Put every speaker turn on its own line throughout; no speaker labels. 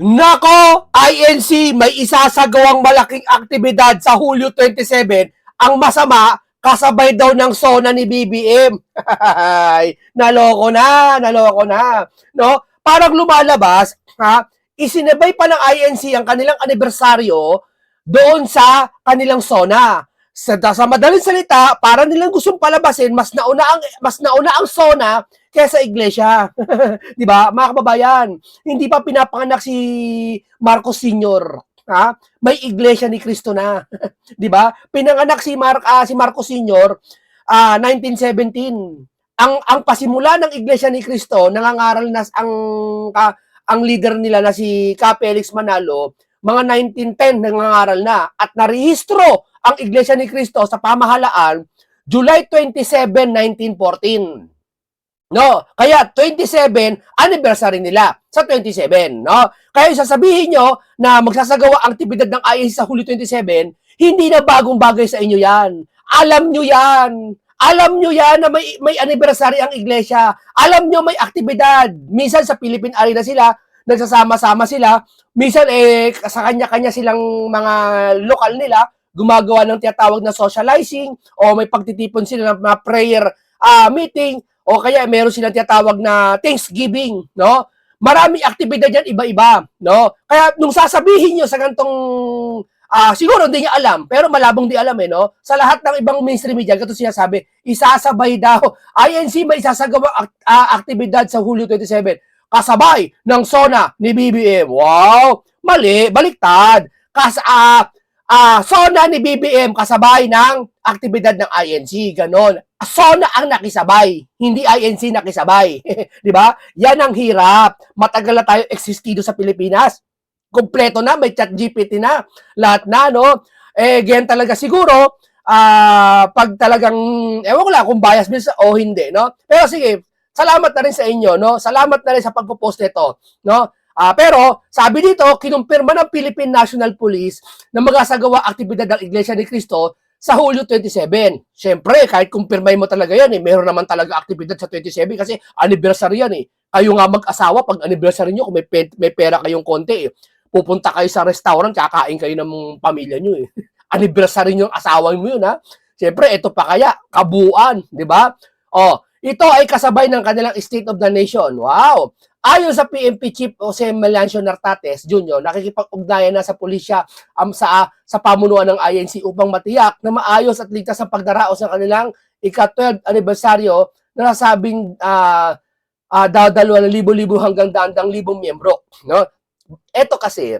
Nako, INC may isasagawang malaking aktibidad sa Hulyo 27. Ang masama, kasabay daw ng SONA ni BBM. Naloko na. No? Parang lumalabas, ha? Isinabay pa ng INC ang kanilang anibersaryo doon sa kanilang SONA. Sa madaling salita, para nilang gustong palabasin, mas nauna ang SONA kaysa iglesia. 'Di ba? Mga kababayan, hindi pa pinapanganak si Marcos Sr. Ha? May iglesia ni Cristo na. 'Di ba? Pinanganak si Marcos Sr. 1917. Ang pasimula ng iglesia ni Cristo, nangangaral na ang leader nila na si Ka Felix Manalo, mga 1910 nangangaral na at narehistro ang Iglesia ni Cristo sa pamahalaan July 27, 1914. No, kaya 27 anniversary nila sa 27, no? Kaya sasabihin nyo na magsasagawa ang aktibidad ng INC sa Hulyo 27, hindi na bagong bagay sa inyo 'yan. Alam nyo 'yan. Alam nyo yan na may anniversary ang iglesia. Alam nyo may aktibidad. Minsan sa Philippine Arena sila, nagsasama-sama sila. Minsan sa kanya-kanya silang mga lokal nila, gumagawa ng tinatawag na socializing o may pagtitipon sila ng mga prayer meeting o kaya meron silang tinatawag na Thanksgiving, no? Maraming aktibidad yan, iba-iba, no? Kaya nung sasabihin nyo sa gantong siguro hindi niya alam, pero malabong di alam no? Sa lahat ng ibang mainstream media, ito sinasabi, isasabay daw. INC may isasagawa aktibidad sa Hulyo 27. Kasabay ng SONA ni BBM. Wow! Mali, baliktad. SONA ni BBM kasabay ng aktibidad ng INC. Ganon. SONA ang nakisabay, hindi INC nakisabay. Di ba? Yan ang hirap. Matagal na tayo existido sa Pilipinas. Kompleto na, may chat GPT na, lahat na, no? Ganyan talaga siguro, pag talagang, ewan ko lang kung bias bills o hindi, no? Pero sige, salamat na rin sa inyo, no? Salamat na rin sa pagpo-post nito, no? Pero, sabi dito, kinumpirma ng Philippine National Police na magsasagawa aktibidad ng Iglesia ni Cristo sa Hulyo 27. Siyempre, kahit kumpirmay mo talaga yan, meron naman talaga aktibidad sa 27 kasi anniversary yan, Kayo nga mag-asawa, pag anniversary nyo, kung may pera kayong konti, pupunta kayo sa restaurant, kakain kayo ng pamilya nyo Anniversary nyo, asawa mo yun, Siyempre, ito pa kaya, kabuuan, di ba? Ito ay kasabay ng kanilang State of the Nation. Wow! Ayon sa PNP Chief Jose Melancio Nartates Jr., nakikipag-ugnayan na sa pulisya sa pamunuan ng INC upang matiyak na maayos at ligtas ang pagdaraos ng kanilang ika-12th anibersaryo na nasabing dadalawa ng libo-libo hanggang daang libong miyembro. No? Eto kasi,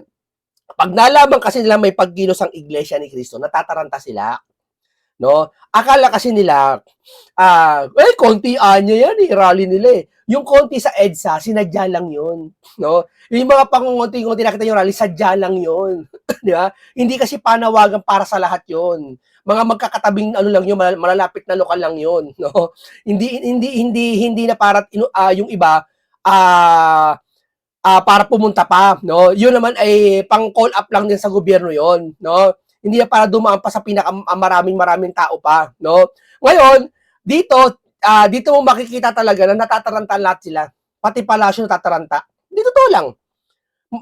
pag nalaman kasi nila may pagkilos ang Iglesia ni Cristo, natataranta sila. No? Akala kasi nila, konti anya yan rally nila Yung konti sa EDSA, sinadya lang yun. No? Yung mga pangungunti-unti nakita yung rally, sadya lang yun. Di ba? Hindi kasi panawagan para sa lahat yun. Mga magkakatabing lang yun, malalapit na lokal lang yun. No? Hindi na para yung iba, para pumunta pa, no? Yun naman ay pang call up lang din sa gobyerno yon, no? Hindi na para dumaan pa sa maraming tao pa, no? Ngayon, dito mo makikita talaga na natataranta lahat sila. Pati palasyo natataranta. Dito to lang.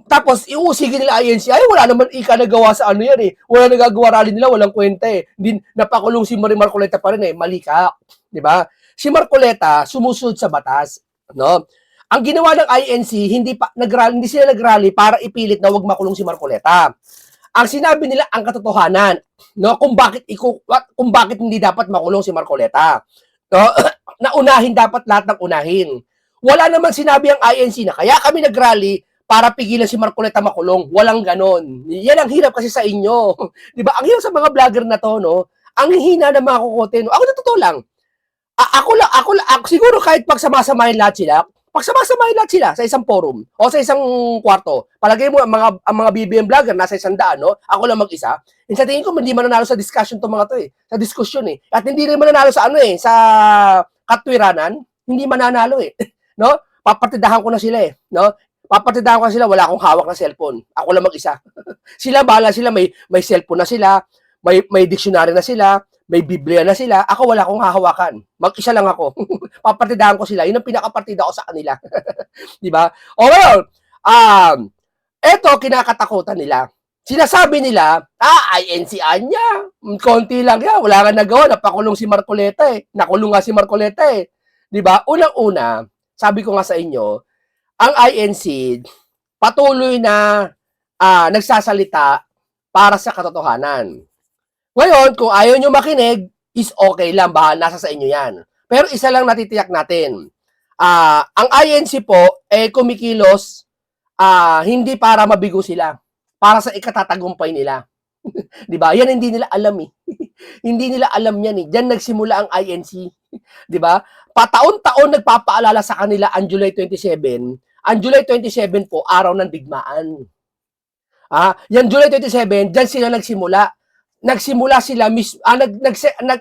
Tapos, iusigin nila INC, wala naman nagawa sa ano yan Wala nagagawa rally nila, walang kwenta Hindi, napakulong si Marie Marcoleta pa rin Mali ka. Di ba? Si Marcoleta, sumusunod sa batas, no? Ang ginawa ng INC, hindi sila nagrally para ipilit na wag makulong si Marcoleta. Ang sinabi nila ang katotohanan, no, kung bakit hindi dapat makulong si Marcoleta. No? Naunahin dapat lahat ng unahin. Wala namang sinabi ang INC na kaya kami nagrally para pigilan si Marcoleta makulong. Walang ganon. Yan ang hirap kasi sa inyo. 'Di ba? Ang hirap sa mga vlogger na to, no? Ang hihina ng mga kukote, no? Ako na totoo lang. Ako siguro kahit pagsama-samahin lahat sila sa isang forum o sa isang kwarto. Palagay mo ang mga BBM vlogger nasa 100, no? Ako lang mag-isa. Sa tingin ko hindi mananalo sa discussion tong mga to sa diskusyon At hindi rin mananalo sa sa katwiranan, hindi mananalo no? Papartidahan ko na sila no? Papartidahan ko na sila, wala akong hawak na cellphone. Ako lang mag-isa. Sila bahala sila, may cellphone na sila, may dictionary na sila, may Biblia na sila, ako wala akong hahawakan. Mag-isa lang ako. Papartidahan ko sila. Yun ang pinakapartida ko sa kanila. Di ba? O ngayon, eto, kinakatakutan nila. Sinasabi nila, INC Anya, konti lang yan, wala nga nagawa, napakulong si Marcoleta eh. Nakulong nga si Marcoleta eh. Di ba? Unang-una, sabi ko nga sa inyo, ang INC patuloy na nagsasalita para sa katotohanan. Ngayon, kung ayaw nyo makinig, is okay lang, nasa sa inyo yan. Pero isa lang natitiyak natin, ang INC po, kumikilos, hindi para mabigo sila, para sa ikatatagumpay nila. 'Di ba? Yan hindi nila alam eh. Hindi nila alam yan eh. Diyan nagsimula ang INC. 'Di ba? Pataon-taon nagpapaalala sa kanila ang July 27. Ang July 27 po, araw ng digmaan. Yan July 27, diyan sila nagsimula. Nagsimula sila,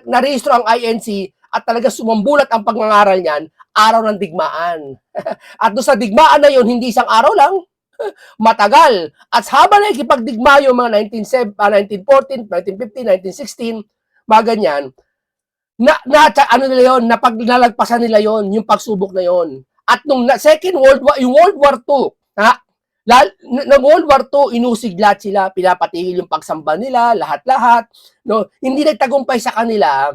narehistro ang INC at talaga sumambulat ang pagmangaral niyan, araw ng digmaan. At doon sa digmaan na yon, hindi isang araw lang, matagal. At habang nakikipagdigma yung mga 1914, 1915, 1916, mga ganyan, ano nila yun, nalagpasan nila yon, yung pagsubok na yon. At nung Second World War, yung World War II, ng World War II, inusig lahat sila, pinapatigil yung pagsamba nila, lahat-lahat. No? Hindi nagtagumpay sa kanila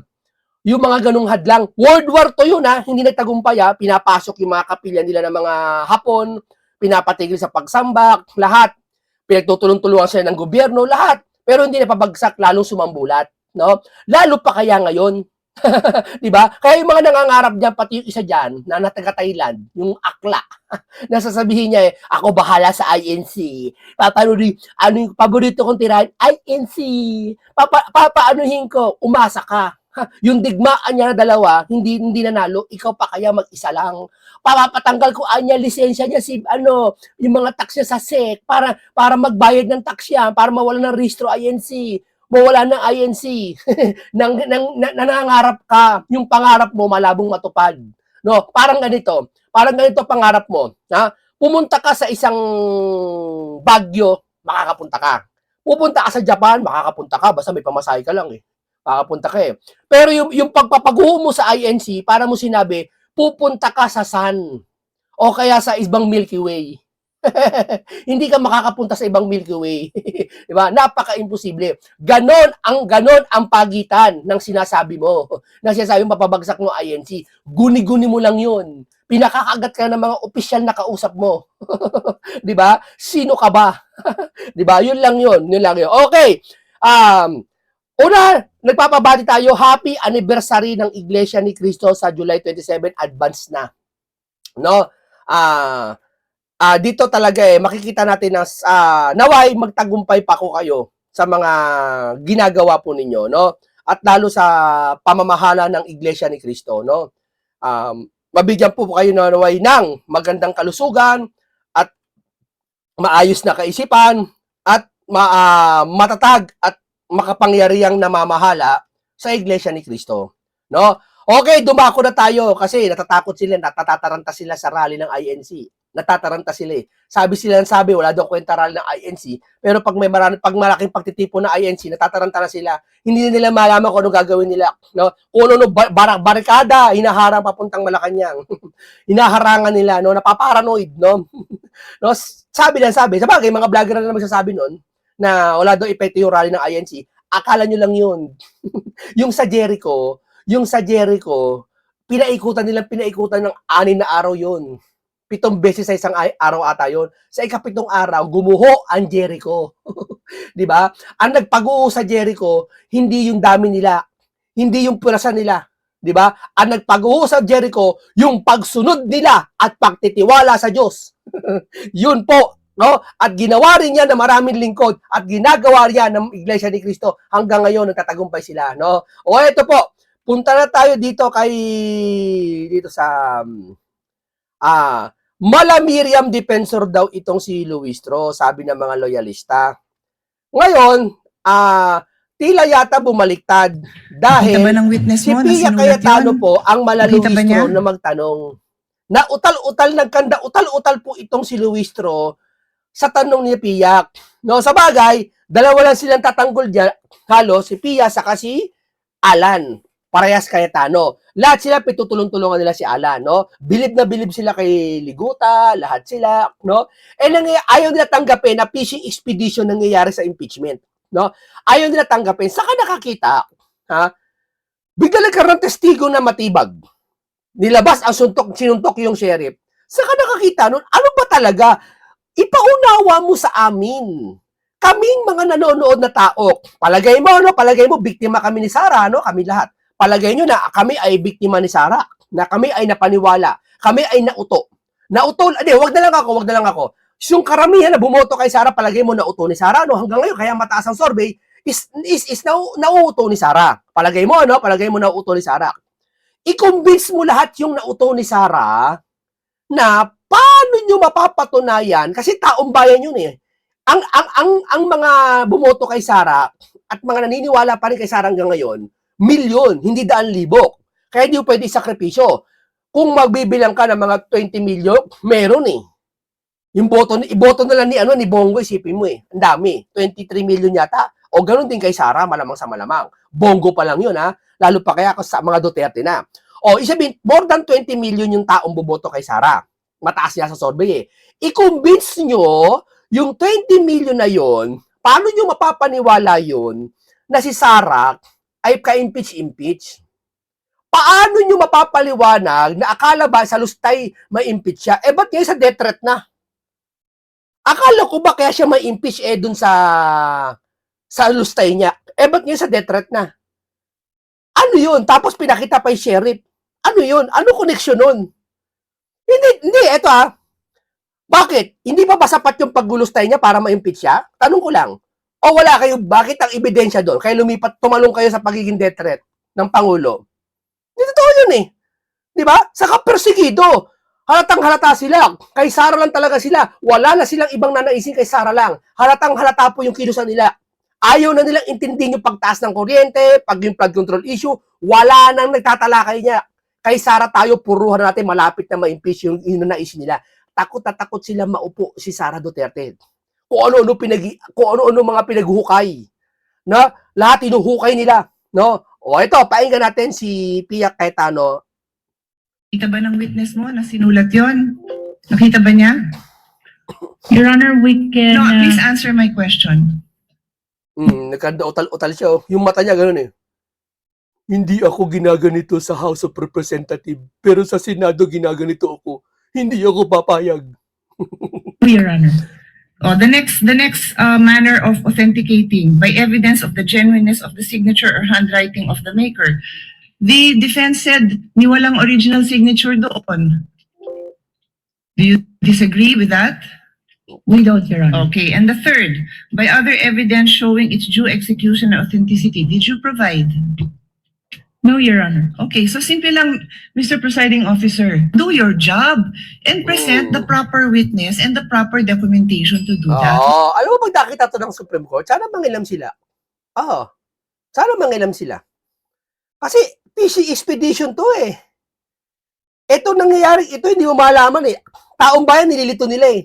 yung mga ganung hadlang. World War II yun hindi nagtagumpay pinapasok yung mga kapilya nila ng mga Hapon, pinapatigil sa pagsambak, lahat. Pinagtutulong-tulungan sila ng gobyerno, lahat. Pero hindi napabagsak, lalong sumambulat. No? Lalo pa kaya ngayon. Diba? Kaya yung mga nangangarap dyan, pati yung isa dyan, na taga Thailand, yung akla, nasasabihin niya ako bahala sa INC. Ano yung paborito kong tirahan? INC. Papaanuhin ko, umasa ka. Yung digmaan niya na dalawa, hindi nanalo, ikaw pa kaya mag-isa lang. Papatanggal ko anya lisensya niya yung mga tax niya sa SEC para magbayad ng tax yan, para mawala ng registro INC, mawala ng INC. Nangangarap ka, yung pangarap mo malabong matupad. No, parang ganito pangarap mo, pumunta ka sa isang Baguio, makakapunta ka. Pupunta ka sa Japan, makakapunta ka, basta may pamasahe ka lang makakapunta ka Pero yung pagpapaguho mo sa INC, para mo sinabi, pupunta ka sa Sun o kaya sa ibang Milky Way. Hindi ka makakapunta sa ibang Milky Way. Diba? Napaka-imposible. Ganon ang pagitan ng sinasabi mo. Na sinasabi mo papabagsak mo INC. Guni-guni mo lang yun. Pinakakagat ka ng mga opisyal na kausap mo. Diba? Sino ka ba? Diba? Yun lang yun. Okay. Una, nagpapabati tayo, happy anniversary ng Iglesia ni Cristo sa July 27, advance na. No? Dito talaga makikita natin na naway magtagumpay pa ko kayo sa mga ginagawa po ninyo, no? At lalo sa pamamahala ng Iglesia ni Cristo, no? Mabigyan po kayo naway ng magandang kalusugan at maayos na kaisipan at matatag at makapangyarihang namamahala sa Iglesia ni Cristo. No? Okay, dumako na tayo kasi natatakot sila, natataranta sila sa rally ng INC. Natataranta sila Sabi, wala daw kwenta rally ng INC. Pero pag malaking pagtitipon ng INC, natataranta na sila. Hindi nila malaman kung ano gagawin nila. No? Kung ano, barikada, hinaharang papuntang Malacanang. Hinaharangan nila, no? Napaparanoid, no? No? Sabi. Sa bagay, mga vlogger na magsasabi nun, na wala daw epekto yung rally ng INC, akala nyo lang yun. yung sa Jericho, pinaikutan ng 6 na araw yun. 7 beses sa isang araw ata yun. Sa ika-7 araw, gumuho ang Jericho. Di ba? Ang nagpag-uho sa Jericho, hindi yung dami nila, hindi yung purasa nila. Di ba? Ang nagpag-uho sa Jericho, yung pagsunod nila at pagtitiwala sa Diyos. Yun po. No? At ginawa rin yan ng maraming lingkod at ginagawa rin yan ng Iglesia ni Cristo hanggang ngayon nagtatagumpay sila, no? O ito po, punta na tayo dito sa Mala Miriam defensor daw itong si Luistro, sabi ng mga loyalista. Ngayon, tila yata bumaliktad dahil si Pia Cayetano po ang Mala Luistro na magtanong. Na utal-utal po itong si Luistro sa tanong ni Pia. No, sa bagay, dalawa lang silang tatanggol diyan, halos si Pia saka si Alan. parehas Cayetano. Lahat sila pitutulong-tulungan nila si Alan, no? Bilib na bilib sila kay Liguta, lahat sila, no? Ayaw nila tanggapin na fishing expedition nangyayari sa impeachment, no? Ayaw nila tanggapin. Saka nakakita, ha? Bigla nagkaroon ng testigo na matibag. Nilabas ang sinuntok yung sheriff. Saka nakakita nun, ano ba talaga? Ipaunawa mo sa amin. Kaming mga nanonood na tao, palagay mo, biktima kami ni Sara, no? Kami lahat. Palagay nyo na kami ay biktima ni Sara, na kami ay napaniwala, kami ay nauto. Wag na lang ako. Yung karamihan na bumoto kay Sara, palagay mo nauto ni Sara, no? Hanggang ngayon, kaya mataas ang survey, is nauuto ni Sara. Palagay mo nauuto ni Sara. I-convince mo lahat yung nauto ni Sara na paano nyo mapapatunayan, kasi taong bayan yun eh. Ang mga bumoto kay Sara at mga naniniwala pa rin kay Sara hanggang ngayon, milyon, hindi daan libo. Kaya di pwede sakripisyo. Kung magbibilang ka ng mga 20 milyon, meron eh. Yung iboto na lang ni Bongo, isipin mo eh. Ang dami. 23 milyon yata. O ganun din kay Sara, malamang sa malamang. Bongo pa lang yun ha. Lalo pa kaya sa mga Duterte na. O, isabihin, more than 20 million yung taong boboto kay Sara. Mataas niya sa survey eh. I-convince nyo yung 20 million na yon, paano nyo mapapaniwala yun na si Sara ay ka-impeach? Paano nyo mapapaliwanag na akala ba sa lustay may impeach siya? Ba't ngayon sa death threat na? Akala ko ba kaya siya may impeach dun sa lustay niya? Ba't ngayon sa death threat na? Ano yun? Tapos pinakita pa yung sheriff. Ano yun? Ano connection nun? Hindi, eto Bakit? Hindi pa ba sapat yung paggulustay niya para ma-impeach siya? Tanong ko lang. O wala kayo, bakit ang ebidensya doon? Kaya tumalong kayo sa pagiging death threat ng Pangulo. Hindi totoo yun eh. Di ba? Saka persigido. Halatang-halata sila. Kay Sara lang talaga sila. Wala na silang ibang nanaisin kay Sara lang. Halatang-halata po yung kilusan nila. Ayaw na nilang intindihin yung pagtaas ng kuryente, pag yung flood control issue, wala nang nagtatalakay niya. Kay Sara tayo, puruhan natin, malapit na ma-impeach yung naisin nila. Takot na takot sila maupo si Sara Duterte. Kung ano-ano mga pinaghuhukay. No? Lahat inuhukay nila. No? O ito, painggan natin si Pia Cayetano.
Nakita ba ng witness mo na sinulat yon? Nakita ba niya?
Your Honor, we can...
No, please answer my question.
Nagkanda-utal siya. Yung mata niya ganun eh. Hindi ako ginaganito sa House of Representatives, pero sa Senado ginaganito ako. Hindi ako papayag.
Your Honor.
Oh, the next manner of authenticating by evidence of the genuineness of the signature or handwriting of the maker. The defense said ni walang original signature doon. Do you disagree with that?
We don't, Your Honor.
Okay, and the third, by other evidence showing its due execution and authenticity, did you provide?
No, Your Honor.
Okay, so simple lang, Mr. Presiding Officer, do your job and present the proper witness and the proper documentation to do that.
Alam mo, pag nakita to ng Supreme Court, sana mangilam sila. Sana mangilam sila. Kasi, fishing expedition to eh. Ito nangyayari, ito hindi mo malaman eh. Taong bayan, nililito nila eh.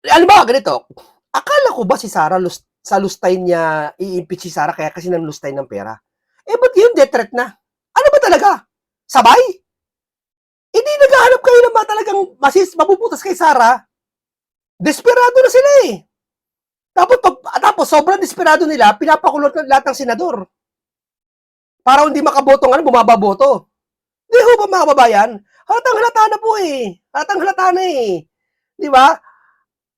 Alam ba, ganito, akala ko ba si Sara sa lustay niya, i-impeach si Sara kaya kasi nang lustay ng pera? Ba't yun death threat na? Ano ba talaga? Sabay? Hindi naghahanap kayo naman talagang mapuputas kay Sara. Desperado na sila eh. Tapos sobrang desperado nila, pinapakulot na lahat ng senador. Para hindi makaboto nga, bumababoto. Di ho ba mga kababayan? Halatang-halata na po eh. Halatang-halata na eh. Di ba?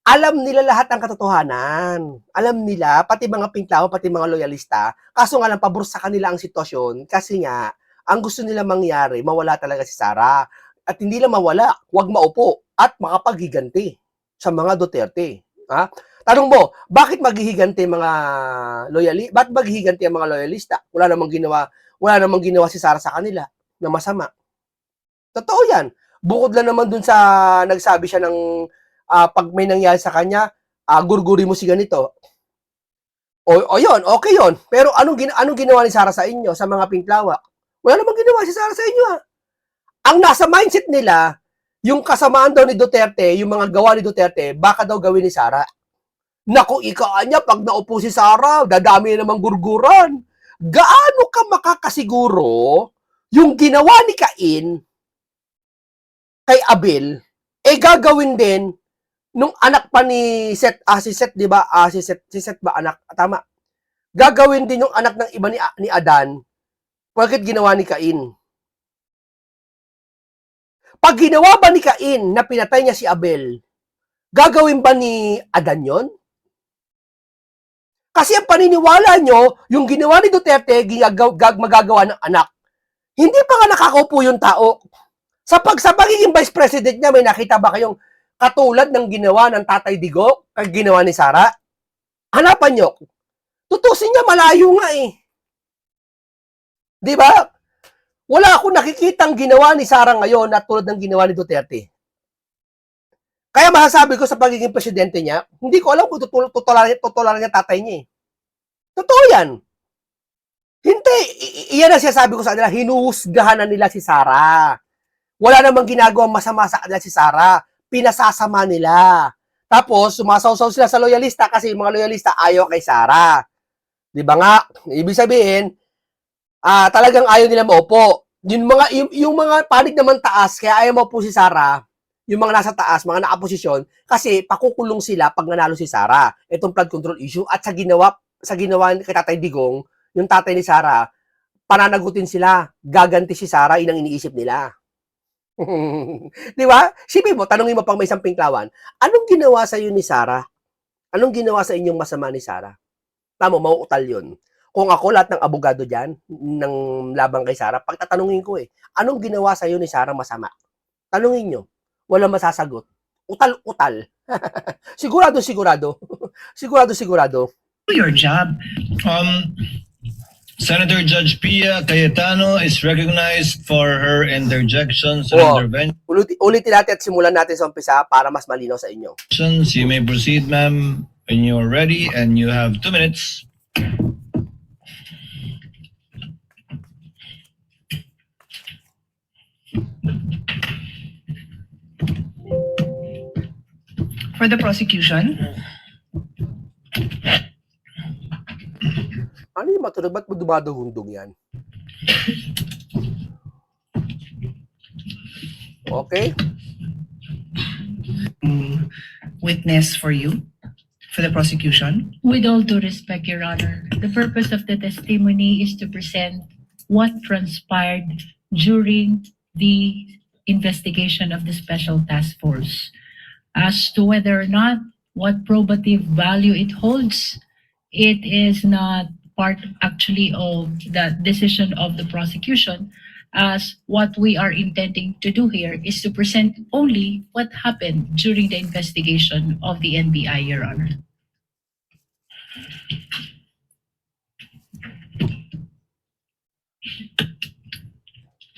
Alam nila lahat ang katotohanan. Alam nila, pati mga pinklaw, pati mga loyalista. Kaso nga lang, pabor sa kanila ang sitwasyon. Kasi nga, ang gusto nila mangyari, mawala talaga si Sara. At hindi lang mawala, huwag maupo. At makapaghiganti sa mga Duterte. Ha? Tanong mo, bakit maghihiganti mga bakit maghihiganti ang mga loyalista? Wala namang ginawa si Sara sa kanila na masama. Totoo yan. Bukod lang naman dun sa nagsabi siya ng pag may nangyari sa kanya, gurguri mo si ganito. O yun, okay yun. Pero anong ginawa ni Sara sa inyo, sa mga pinklawak? Wala namang ginawa si Sara sa inyo. Ang nasa mindset nila, yung kasamaan daw ni Duterte, yung mga gawa ni Duterte, baka daw gawin ni Sara. Naku, ikaan niya, pag naupo si Sara, dadami namang gurguran. gaano ka makakasiguro yung ginawa ni Cain kay Abel, gagawin din nung anak pa ni Seth, si Seth, di ba? Si Seth ba anak? Tama. Gagawin din yung anak ng iba ni Adan, bakit ginawa ni Cain? Pag ginawa ba ni Cain na pinatay niya si Abel, gagawin ba ni Adan yon? Kasi ang paniniwala nyo, yung ginawa ni Duterte, magagawa ng anak. Hindi pa nga nakakaupo yung tao. Sa pagiging vice president niya, may nakita ba kayong katulad ng ginawa ng Tatay Digo, kag ginawa ni Sara? Hanapan nyo. Tutusin niya, malayo nga eh. Di ba? Wala akong nakikitang ginawa ni Sara ngayon na tulad ng ginawa ni Duterte. Kaya masasabi ko sa pagiging presidente niya, hindi ko alam kung tutularan niya tatay niya eh. Totoo yan. Hindi, iyan ang sinasabi ko sa kanila, hinuhusgahan na nila si Sara. Wala namang ginagawang masama sa kanila si Sara. Pinasasama nila. Tapos, sumasawsaw sila sa loyalista kasi yung mga loyalista ayaw kay Sara. Di ba nga? Ibig sabihin, talagang ayaw nila maupo. Yung mga panig naman taas, kaya ayaw maupo si Sara, yung mga nasa taas, mga nakaposisyon, kasi pakukulong sila pag nanalo si Sara. Itong flood control issue. At sa ginawa kay Tatay Digong, yung tatay ni Sara, pananagutin sila. Gaganti si Sara, inang iniisip nila. Di ba? Sipin mo, tanongin mo pang may isang pinklawan, anong ginawa sa iyo ni Sara? Anong ginawa sa inyong masama ni Sara? Tama, mauutal yun. Kung ako, lahat ng abogado dyan, ng labang kay Sara, pagtatanungin ko anong ginawa sa iyo ni Sara masama? Tanungin nyo. Walang masasagot. Utal-utal. Sigurado. Sigurado.
Do your job.
Senator Judge Pia Cayetano is recognized for her interjections and
Oo.
interventions.
Ulitin natin at simulan natin sa umpisa para mas malinaw sa inyo.
You may proceed, ma'am, when you're ready, and you have 2 minutes.
For the prosecution,
Ano yung matunog? Ba't mo dumadugundong yan? Okay?
witness for you, for the prosecution.
With all due respect, Your Honor, the purpose of the testimony is to present what transpired during the investigation of the Special Task Force. As to whether or not what probative value it holds, it is not part actually of the decision of the prosecution, as what we are intending to do here is to present only what happened during the investigation of the NBI, Your Honor.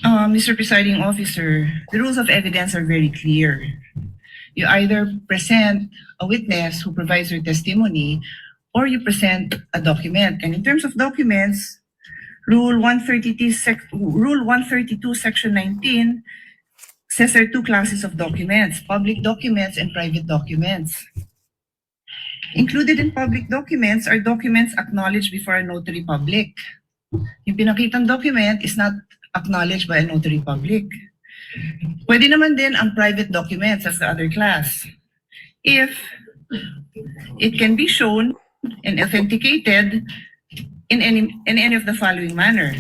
Mr. Presiding Officer, the rules of evidence are very clear. You either present a witness who provides your testimony, or you present a document. And in terms of documents, Rule 132, Section 19 says there are two classes of documents, public documents and private documents. Included in public documents are documents acknowledged before a notary public. Yung pinakitang document is not acknowledged by a notary public. Pwede naman din ang private documents as the other class. If it can be shown and authenticated in any of the following manner.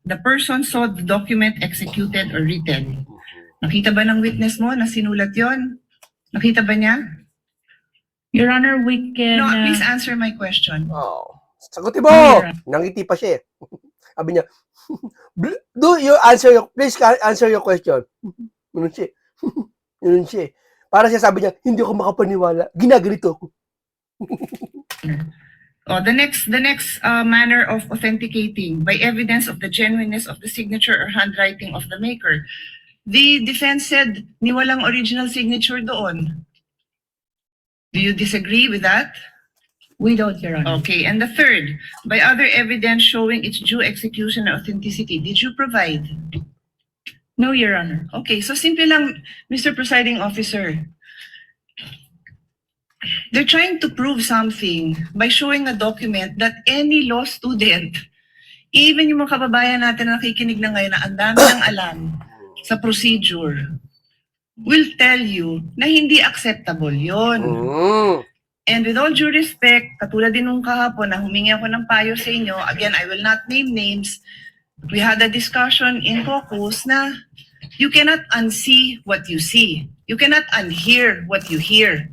The person saw the document executed or written. Nakita ba ng witness mo na sinulat yon? Nakita ba niya?
Your Honor, we can...
No, please answer my question.
Oh. Sagutin mo! Nangiti pa siya. Sabi niya, please answer your question. Ganun siya. Para siya sabi niya, hindi ako makapaniwala. Ginaganito ako.
The next manner of authenticating by evidence of the genuineness of the signature or handwriting of the maker. The defense said ni walang original signature doon. Do you disagree with that?
We don't, Your Honor.
Okay, and the third, by other evidence showing its due execution and authenticity, did you provide?
No, Your Honor.
Okay, so simple lang, Mr. Presiding Officer. They're trying to prove something by showing a document that any law student Even yung mga kababayan natin na nakikinig na ngayon na ang dami ng alam sa procedure will tell you na hindi acceptable yon.
Mm.
And with all due respect, katulad din nung kahapon na humingi ako ng payo sa inyo, again, I will not name names, we had a discussion in caucus na you cannot unsee what you see. You cannot unhear what you hear.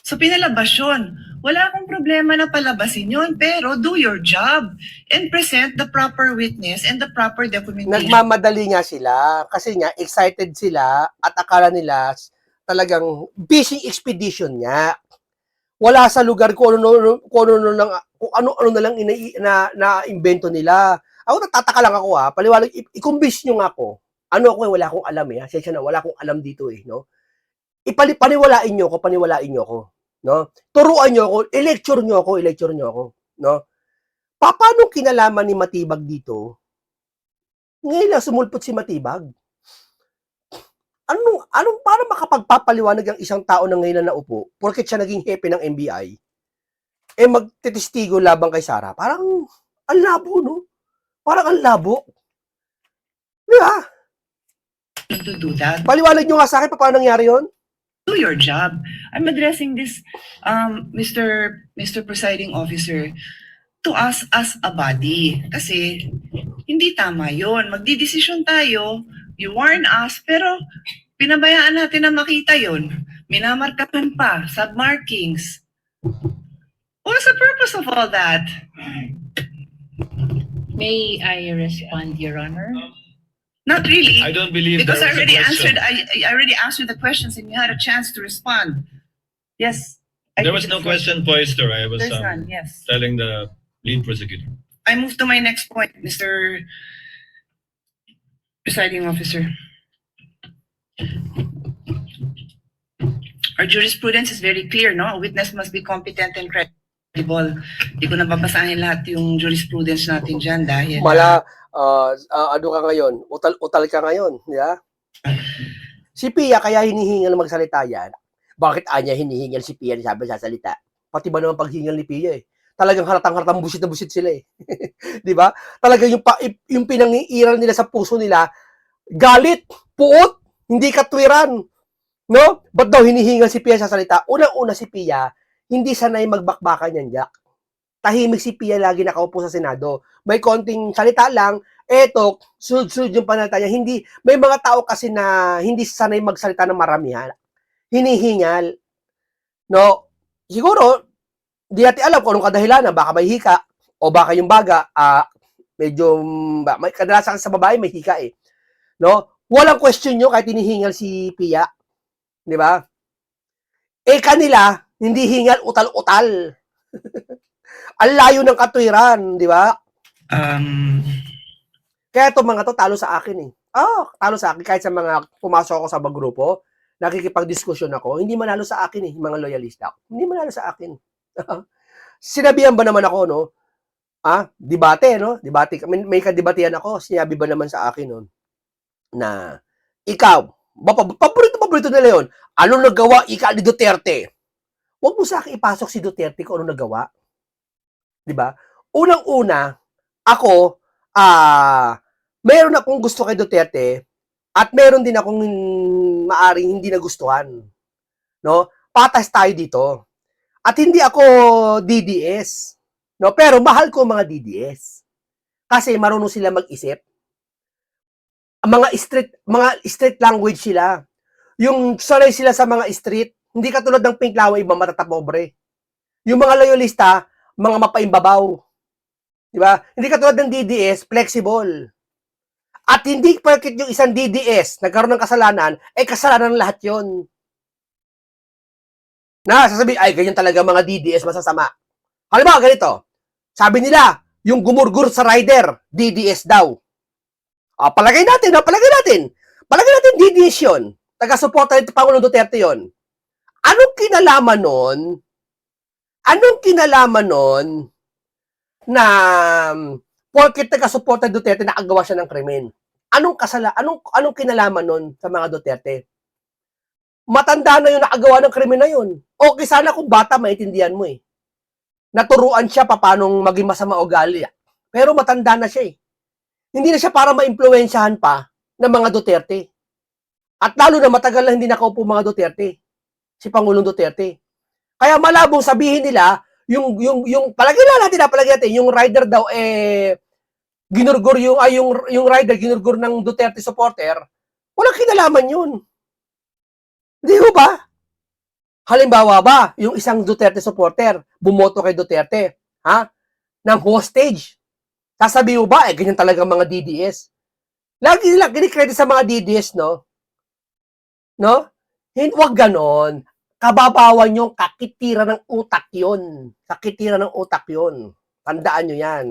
So pinalabas yun. Wala akong problema na palabasin yun, pero do your job and present the proper witness and the proper documentation.
Nagmamadali nga sila kasi nga excited sila at akala nila talagang fishing expedition nga. Wala sa lugar kung ano na lang na invento nila. Ako natataka lang ako paliwanag i-convince niyo nga ako. Ano ako wala akong alam Sensya na wala akong alam dito no. Paniwalain niyo ako, no? Turuan niyo ako, i-lecture niyo ako, no? Paano kinalaman ni Matibag dito? Ngayon lang sumulpot si Matibag. Anong para makapagpapaliwanag ang isang tao na ngayon na naupo, porket siya naging hepe ng NBI, magtitistigo labang kay Sara? Parang ang labo, no? Parang ang labo. Di ba?
To do that.
Paliwanag nyo nga sa akin paano nangyari yun?
Do your job. I'm addressing this, Mr. Presiding Officer, to us as a body. Kasi hindi tama yon. Magdidesisyon tayo, you warn us, pero pinabayaan natin na makita yon. Minamarkapan pa, submarkings. What's the purpose of all that?
May I respond, Your Honor?
Not really.
I don't believe
Because I
there was a
already
question.
answered. I already answered the questions, and you had a chance to respond. Yes.
There was no question posed, or I was
There's none. Yes.
telling the lead prosecutor.
I move to my next point, Mr. Presiding Officer. Our jurisprudence is very clear, no? A witness must be competent and credible. Hindi ko nababasahin lahat yung jurisprudence natin dyan dahil...
ano ka ngayon? Utal ka ngayon, di ba? Si Pia, kaya hinihingal magsalita yan. Bakit anya hinihingal si Pia sabi sasalita? Pati ba naman paghingal ni Pia Talagang haratang-haratang busit na busit sila di ba? Talagang yung pinangiiral nila sa puso nila, galit, puot, hindi katwiran. No? Ba't daw hinihingal si Pia sasalita? Unang-una si Pia, hindi sanay magbakbakan yan, Jack. Tahimik si Pia lagi nakaupo sa Senado. May konting salita lang, sunod-sunod yung panalita niya. Hindi, may mga tao kasi na hindi sanay magsalita ng maramihan. Hinihingal. No? Siguro, di natin alam kung anong kadahilanan. Baka may hika, o baka yung baga, medyo, may kadalasan sa babae may hika No? Walang question nyo kahit hinihingal si Pia. Di ba? Kanila, hindi hingal, utal-utal. Ang layo ng katwiran, di ba? Kaya itong mga to, talo sa akin talo sa akin. Kahit sa mga pumasok ako sa grupo, nakikipag-diskusyon ako, hindi manalo sa akin mga loyalista. Hindi manalo sa akin. Sinabihan ba naman ako, no? Debate, no? Debate. May kadebatihan ako. Sinabi ba naman sa akin, no? Na, ikaw, paborito nila yun. Ano nagawa ika ni Duterte? Huwag mo sa akin ipasok si Duterte kung ano nagawa. Diba? Unang-una, ako, meron akong gusto kay Duterte at meron din akong maaring hindi nagustuhan. No? Patas tayo dito. At hindi ako DDS. No? Pero mahal ko mga DDS. Kasi marunong sila mag-isip. Mga street language sila. Yung sanay sila sa mga street, hindi katulad ng Pink Laway, iba matatapobre. Yung mga loyalista, mga mapaimbabaw. Diba? Hindi katulad ng DDS, flexible. At hindi porket yung isang DDS nagkaroon ng kasalanan, kasalanan ng lahat yon. Sasabihin, ganyan talaga mga DDS masasama. Halimbawa, ganito. Sabi nila, yung gumurgur sa rider, DDS daw. Palagay natin. Palagay natin DDS yun. Taga-suporta nito Pangulong Duterte yon. Anong kinalaman nun na porket taga-suporta Duterte nakagawa siya ng krimen? Anong kinalaman nun sa mga Duterte? Matanda na yung nakagawa ng krimen na yun. Okay sana kung bata, maintindihan mo Naturuan siya paano maging masama ugali. Pero matanda na siya Hindi na siya para maimpluwensyahan pa ng mga Duterte. At lalo na matagal na hindi nakaupo mga Duterte. Si Pangulong Duterte. Kaya malabong sabihin nila, yung palagay natin, yung rider daw, ginurgur yung rider, ginurgur ng Duterte supporter, walang kinalaman yun. Hindi ho ba? Halimbawa ba, yung isang Duterte supporter, bumoto kay Duterte, ng hostage. Sasabihin mo ba, ganyan talaga mga DDS. Lagi nila kinikredit sa mga DDS, no? No? Huwag ganon. Kababawan yung kakitira ng utak yun. Kakitira ng utak yun. Tandaan nyo yan.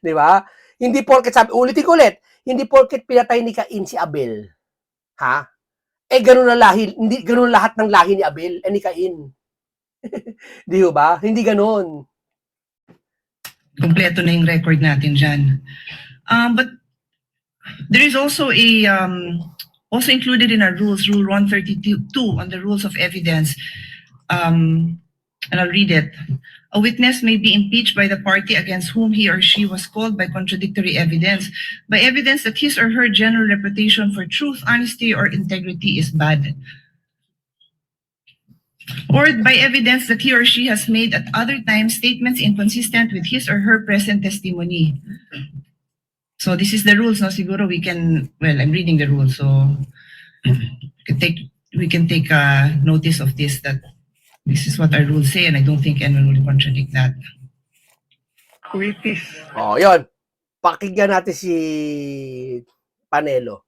Di ba? Hindi porket ulitin ko ulit, hindi porket pinatay ni Cain si Abel. Ganun na lahi, hindi ganun lahat ng lahi ni Abel, ni Cain. Di ba? Hindi ganun.
Kompleto na yung record natin dyan. But there is also also included in our rules, Rule 132 on the rules of evidence, and I'll read it. A witness may be impeached by the party against whom he or she was called by contradictory evidence, by evidence that his or her general reputation for truth, honesty, or integrity is bad, or by evidence that he or she has made at other times statements inconsistent with his or her present testimony. So this is the rules, no? Siguro we can, well, I'm reading the rules, so we can take notice of this, that this is what our rules say, and I don't think anyone will contradict that.
Yun. Pakinggan natin si Panelo.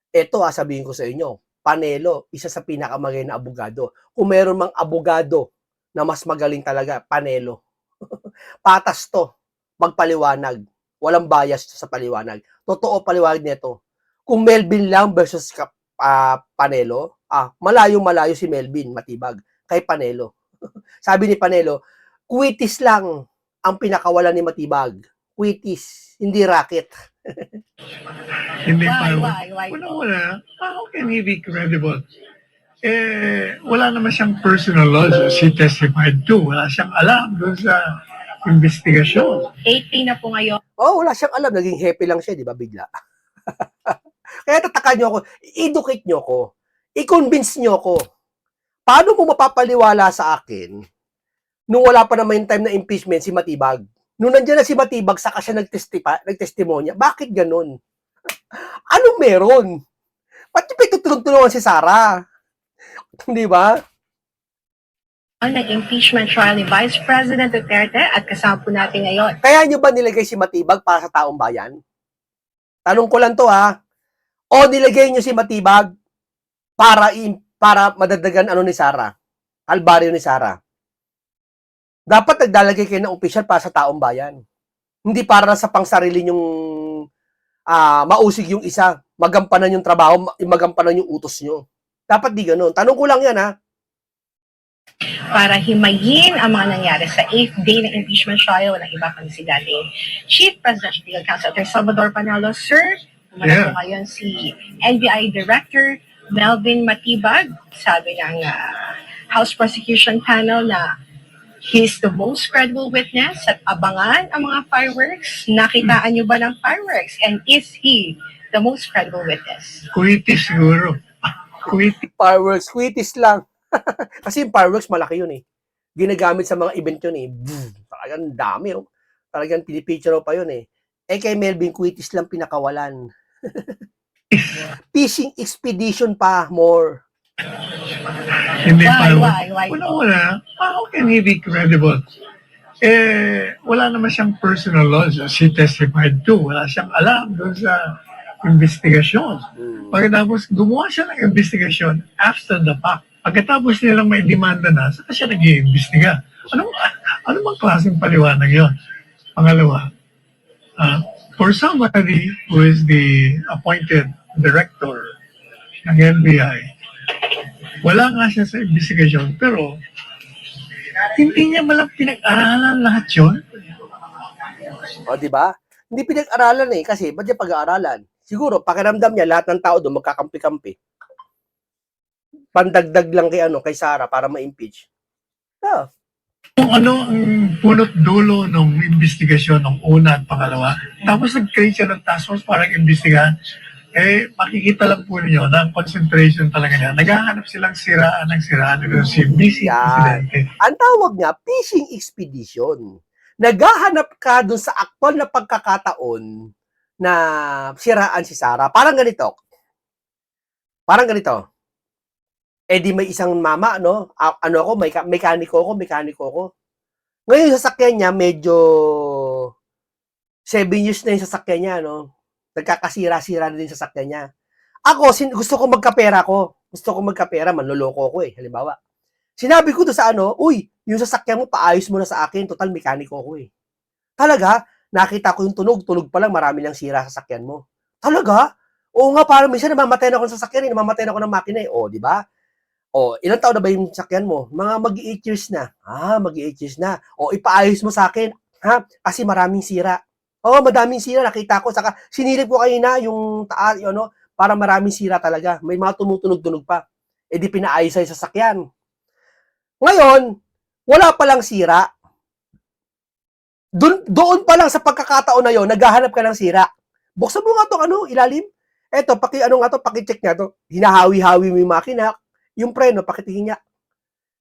Ito, sabihin ko sa inyo, Panelo, isa sa pinakamagaling na abogado. Kung meron mang abogado na mas magaling talaga, Panelo. Patas to, magpaliwanag. Walang bias to sa paliwanag. Totoo paliwanag nito. Kung Melvin lang versus Panelo, malayo-malayo si Melvin, matibag, kay Panelo. Sabi ni Panelo, kwitis lang ang pinakawalan ni Matibag. Kwitis, hindi racket.
Hindi why? Una, how can he be credible? Wala naman siyang personal laws as he testified to. Wala siyang alam doon sa investigasyon.
18 na po ngayon.
Wala siyang alam. Naging happy lang siya, di ba, bigla? Kaya tataka nyo ako, educate nyo ako, i-convince nyo ako. Paano mo mapapaliwala sa akin nung wala pa naman yung time na impeachment si Matibag? Nung nandiyan na si Matibag, saka siya nagtestimonya. Bakit ganun? Anong meron? Ba't yung pitutulungan si Sara? Di ba?
Nag-impeachment trial ni Vice President Duterte at kasama po natin ngayon.
Kaya nyo ba nilagay si Matibag para sa taong bayan? Tanong ko lang to O nilagay nyo si Matibag para madagdagan ni Sara? Albaryo ni Sara? Dapat nagdalagay kayo ng opisyal para sa taong bayan. Hindi para sa pangsarili yung mausig yung isa, magampanan yung trabaho, magampanan yung utos nyo. Dapat di ganun. Tanong ko lang yan,
Para himayin ang mga nangyari sa 8th day ng impeachment trial, walang iba kundi si dating Chief Presidential Legal Counsel, Atty. Salvador Panalo. Sir, po ngayon si NBI Director Melvin Matibag. Sabi ng House Prosecution Panel na he's the most credible witness at abangan ang mga fireworks. Nakitaan niyo ba ng fireworks? And is he the most credible witness?
Kuwitis siguro.
Fireworks, kwitis lang. Kasi yung fireworks, malaki yun Ginagamit sa mga event yun Talagang dami Talagang pinipicture pa yun kay Melvin, kwitis lang pinakawalan. Fishing expedition pa, more.
Hindi
Why?
Una, how can he be credible? Wala naman siyang personal laws as he testified to. Wala siyang alam doon sa investigasyon. Pagkatapos, gumawa siya ng investigasyon after the fact. Pagkatapos nilang may demanda na, saka siya nag-iimbestiga. Ano bang klaseng paliwanag yun? Pangalawa, for somebody who is the appointed director ng NBI, wala nga siya sa investigasyon, pero hindi niya malang pinag-aralan lahat yun.
Di ba? Hindi pinag-aralan kasi ba't niya pag-aaralan? Siguro, pakiramdam niya, lahat ng tao doon magkakampi-kampi. Pandagdag lang kay Sara para ma-impeach.
Kung ano ang punot dulo ng investigasyon ng una at pangalawa, tapos nag-create siya ng task force para imbestigahan, makikita lang po ninyo na ang concentration talaga niya. Naghahanap silang siraan ng siraan ng si busy
Yan.
presidente.
Ang tawag niya, fishing expedition. Naghahanap ka dun sa aktual na pagkakataon na siraan si Sara. Parang ganito. Di may isang mama, no? Ano ako, mekaniko ko. Ngayon yung sasakyan niya, medyo 7 years na yung sasakyan niya, no? Nagkakasira-sira na din yung sasakyan niya. Ako, gusto ko magkapera ko. Gusto ko magkapera, manloloko ko eh. Halimbawa. Sinabi ko to sa uy, yung sasakyan mo, paayos mo na sa akin. Total, mekaniko ko eh. Talaga, nakita ko yung tunog pa lang, marami lang sira sa sasakyan mo. Talaga? Oo nga, parang minsan namamatay na ako ng sasakyan, namamatay na ako ng makina eh. O, di ba? O, ilang taon na ba yung sasakyan mo? Mga mag-8 years na. Mag-8 years na. O, ipaayos mo sa akin. Ha? Kasi maraming sira. Oo, madaming sira, nakita ko. Saka, sinilip ko kanina yung taas, para maraming sira talaga. May mga tumutunog-tunog pa. Di pinaayos sa sasakyan. Ngayon, wala palang sira. Doon pa lang sa pagkakataon na yon, naghahanap ka ng sira. Buksan mo nga itong ilalim. Eto, paki-check nga to. Hinahawi-hawi mo yung makina, yung preno, pakitingin niya.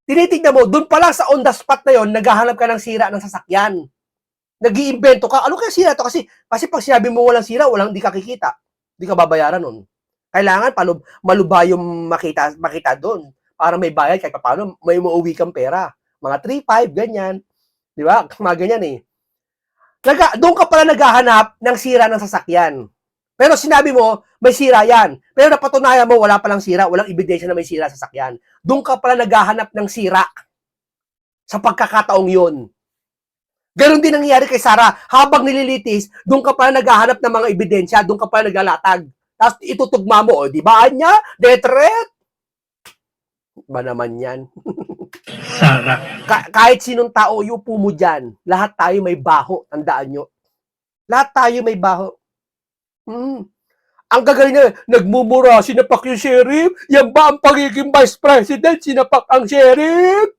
Tinitignan mo, doon pa lang sa on the spot na yon, naghahanap ka ng sira ng sasakyan. Nag-iimbento ka. Ano kaya sira to? Kasi pag sinabi mo walang sira, di ka kikita. Di ka babayaran nun. Kailangan malubay yung makita doon para may bayad kahit paano may mauwi kang pera. Mga 3-5, ganyan. Di ba? Mga ganyan eh. Doon ka pala naghahanap ng sira ng sasakyan. Pero sinabi mo, may sira yan. Pero napatunayan mo, wala palang sira, walang ebidensya na may sira sa sasakyan. Doon ka pala naghahanap ng sira sa pagkakataong yun. Ganon din nangyayari kay Sara. Habang nililitis, doon ka pala naghahanap ng mga ebidensya, doon ka pala naglalatag. Tapos itutugma mo, di ba niya? Death threat? Ba naman yan?
Sara.
Kahit sinong tao, yupo mo dyan, lahat tayo may baho, tandaan nyo. Lahat tayo may baho. Ang gagaling na, nagmumura, sinapak yung sheriff, yan ba ang pagiging vice president, sinapak ang sheriff?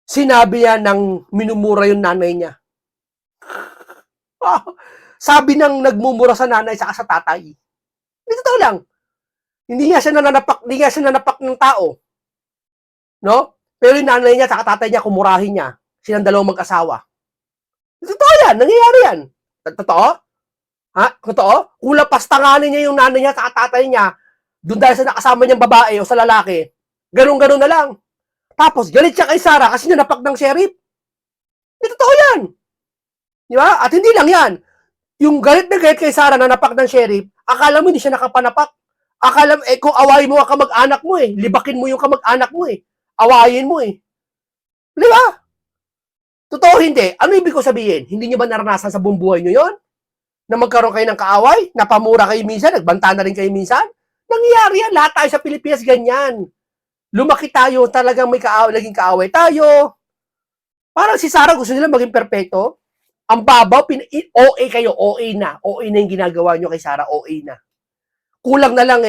Sinabi yan ng minumura yung nanay niya. Sabi ng nagmumura sa nanay saka sa tatay. Ito lang. Hindi nga siya nanapak ng tao. No? Pero yung nanay niya, saka tatay niya, kumurahin niya. Silang dalawang mag-asawa. Totoo yan. Nangyayari yan. Totoo? Ha? Totoo? Kung lapastanganin niya yung nanay niya, saka tatay niya, doon dahil sa nakasama niyang babae o sa lalaki, ganun-ganun na lang. Tapos, galit siya kay Sara kasi nanapak ng sheriff. Totoo yan. Di ba? At hindi lang yan. Yung galit na galit kay Sara na napak ng sheriff, akala mo hindi siya nakapanapak. Akala mo, kung awayin mo ang kamag-anak mo eh. Libakin mo yung kamag-anak mo eh. Awayin mo eh. Di ba? Totoo hindi. Ano ibig ko sabihin? Hindi nyo ba naranasan sa buong buhay nyo yon? Na magkaroon kayo ng kaaway? Napamura kayo minsan? Nagbanta na rin kayo minsan? Nangyayari yan. Lahat tayo sa Pilipinas ganyan. Lumaki tayo, talagang may naging kaaway tayo. Parang si Sara gusto nila maging perpekto. Ang babaw, OA kayo, OA na. OA na yung ginagawa nyo kay Sara, OA na. Kulang na lang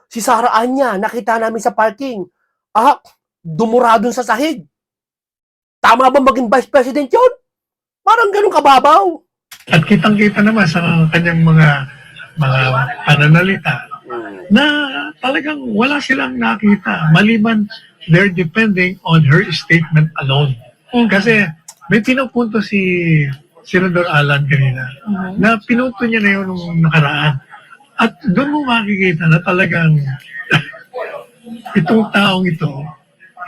si Sara Anya, nakita namin sa parking. Dumura dun sa sahig. Tama ba maging vice president yun? Parang ganun kababaw.
At kitang-kita naman sa kanyang mga pananalita na talagang wala silang nakita maliban they're depending on her statement alone. Kasi may pinupunto si Senador Alan kanina na pinunto niya na yun nung nakaraan. At doon mo makikita na talagang itong taong ito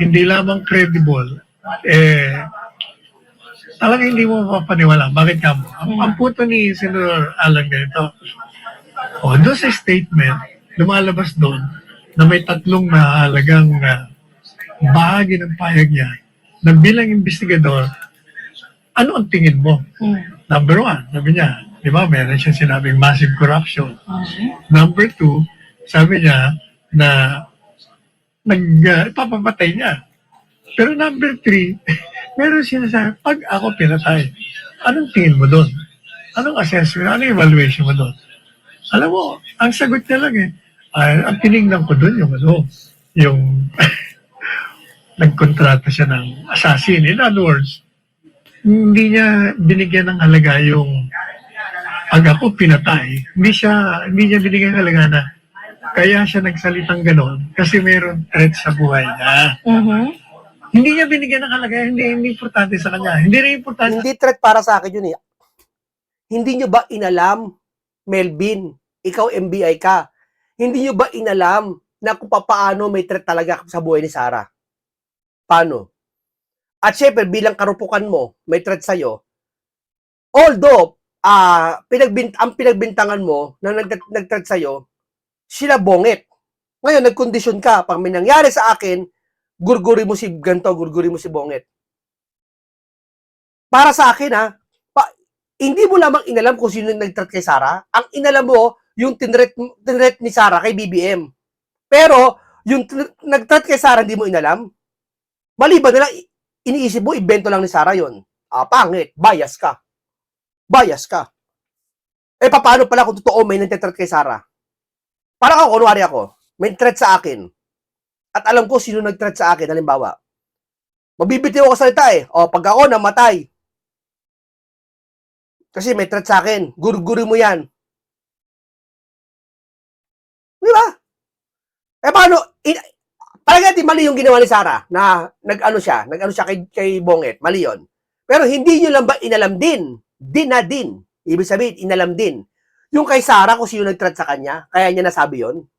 hindi lamang credible, talagang hindi mo mapapaniwala. Bakit ka mo? Ang punto ni Senador Alan ganito, doon sa statement, lumalabas doon na may tatlong mahalagang bahagi ng payag niya na bilang investigador, ano ang tingin mo? Number 1, sabi niya, di ba, meron siya sinabing massive corruption. Number 2, sabi niya na ipapapatay niya. Pero number 3, meron sinasabi, pag ako pinatay, anong tingin mo doon? Anong assessment? Anong evaluation mo doon? Alam mo, ang sagot niya lang ang tinignan ko doon yung nagkontrata siya ng assassin. In other words, hindi niya binigyan ng halaga yung pag ako pinatay, hindi niya binigyan ng halaga na kaya siya nagsalitang ganon kasi mayroon threat sa buhay niya. Hindi niya binigyan ng halaga, hindi importante sa kanya. Hindi rin importante
Hindi threat para sa akin yun eh. Hindi nyo ba inalam, Melvin, ikaw MBI ka, hindi nyo ba inalam na kung paano may threat talaga sa buhay ni Sarah? Paano? At syempre, bilang karupukan mo, may threat sa'yo, although, ang pinagbintangan mo na nag-threat sa'yo, sila bongit. Ngayon, nagkondisyon ka, pag may nangyari sa akin, gurguri mo si ganto, gurguri mo si bongit. Para sa akin hindi mo lamang inalam kung sino nag-threat kay Sarah. Ang inalam mo, yung tinret ni Sarah kay BBM. Pero, yung nag-threat kay Sarah, hindi mo inalam. Maliban na lang, iniisip mo, ibento lang ni Sarah yon. Pangit, bias ka. Bias ka. Paano pala kung totoo may nag-threat kay Sarah? Para kunwari ako, may threat sa akin. At alam ko sino nag-threat sa akin, halimbawa. Mabibitiw ako salita pag ako namatay, kasi may threat sa akin, gurguri mo yan. Di ba? Paano? Parang natin mali yung ginawa ni Sarah na nag-ano siya kay Bonget. Mali yun. Pero hindi nyo lang ba inalam din? Din. Ibig sabihin, inalam din. Yung kay Sarah kung sino nag-threat sa kanya, kaya niya nasabi yun?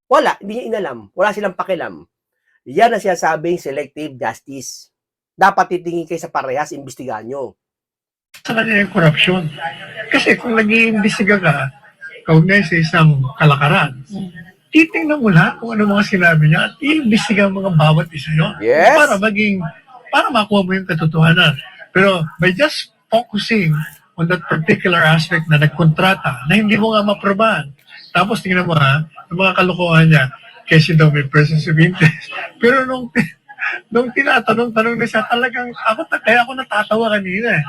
Wala, hindi niya inalam. Wala silang pakialam. Yan ang sinasabing selective justice. Dapat titingin kayo sa parehas, imbestigahan nyo.
sa kanya yung corruption. Kasi kung nag-iimbestiga ka, kaugnay sa isang kalakaran, titingnan mo lahat kung ano mga sinabi niya at i-imbestiga ang mga bawat isa yun.
Yes.
Para makuha mo yung katotohanan. Pero by just focusing on that particular aspect na nagkontrata, na hindi mo nga maprobahan. Tapos tingnan mo yung mga kalokohan niya, kasi daw may persons of interest. Pero nung tinatanong na siya, talagang kaya ako natatawa kanina eh.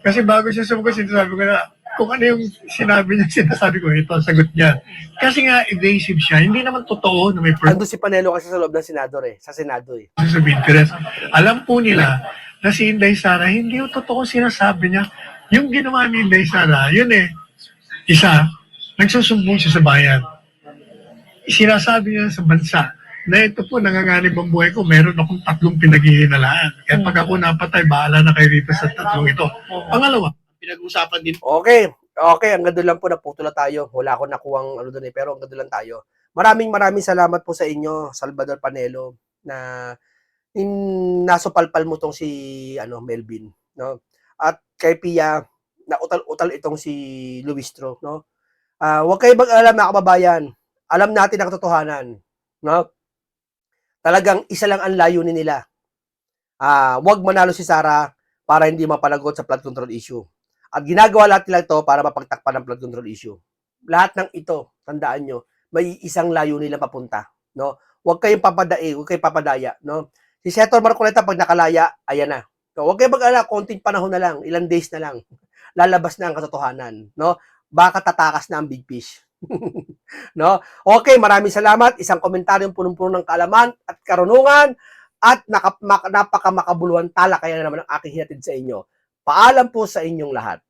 Kasi bago siya sumagot, sinasabi ko na, kung ano yung sinabi niya, sinasabi ko, ito ang sagot niya. Kasi nga, evasive siya. Hindi naman totoo na may
Ando si Panelo kasi sa loob ng Senado sa Senado eh.
persons of interest. Alam po nila na si Inday Sara, hindi yung totoo sinasabi niya. Yung ginawa ni Inday Sara, yun isa, nagsusumbong siya sa bayan. Sinasabi niya sa bansa, na ito po, nanganganib ang buhay ko, meron akong 3 pinaghihinalaan. Kaya pag ako napatay, bahala na kayo rito sa 3 ito. Pangalawa, pinag-usapan din.
Okay, hanggang doon lang po, naputula tayo. Wala akong nakuhang doon pero hanggang doon lang tayo. Maraming salamat po sa inyo, Salvador Panelo, na nasupalpal mo tong si Melvin, no? At kay Pia, na utal itong si Luistro, no? Huwag kayo mag-alala mga kababayan. Alam natin ang katotohanan, no? Talagang isa lang ang layunin nila. Huwag manalo si Sarah para hindi mapanagot sa flood control issue. At ginagawa lahat nila ito para mapagtakpan ng flood control issue. Lahat ng ito, tandaan nyo, may isang layunin nila papunta, no? Huwag kayong papadaya, no? Si Senator Marcoleta pag nakalaya, ayan na. So, huwag kayong mag-alala, konting panahon na lang, ilang days na lang. Lalabas na ang katotohanan, no? Baka tatakas na ang big fish. No? Okay, maraming salamat. Isang komentaryong punong-puno ng kaalaman at karunungan at napakamakabuluhan talakayan na naman ang aking hinatid sa inyo. Paalam po sa inyong lahat.